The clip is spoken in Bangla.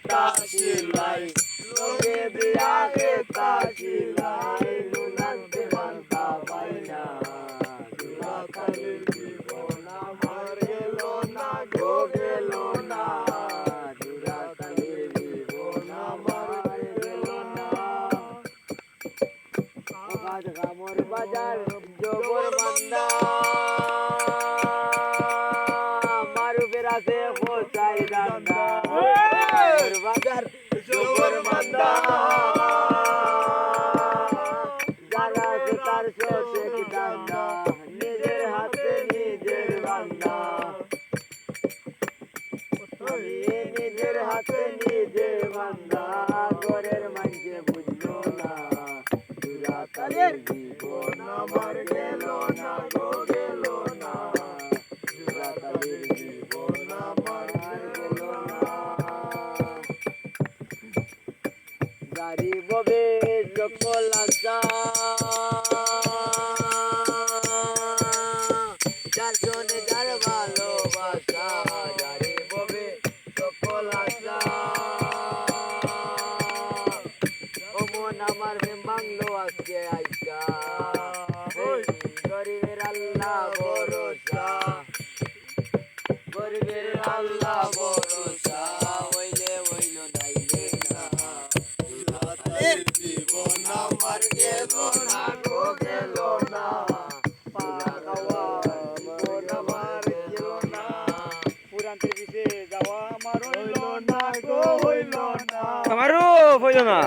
তাসিলাই লোকে দিয়া গে তাসিলাই নুনান্তে বান্তা পাইনা দুরাকালের জীবন আমার গেল না গো গেল না দুরাকালের জীবন আমার গেল না কামর বাজার জবর বান্দা মারুফের আছে হোসাই দান্দা বাজার জবর বান্দা যারা আছে তার শেখ দান্দা নিজের হাতে নিজের বান্দা নিজের হাতে নিজের বান্দা ঘরের মাঝে বুঝলো না দুরাকালের জীবন আমার গেল না গো গেল না দুরাকালের জীবন আমার গেল না গাড়ি ববে সকল আশা যার শোনে যার ভালোবাসা গাড়ি ববে সকল আশা মন আমার বাংলো আজকে আইসা গরিবের আল্লাহ ভরসা গরিবের আল্লাহ ভরসা হইলে হইল নাইলে না দুরাকালের জীবন আমার গেল না গো গেল না পালা খাওয়া জীবন আমার গেল না পুরান্তের পিছে যাওয়া আমার হইল না গো হইল না আমারও হইল না।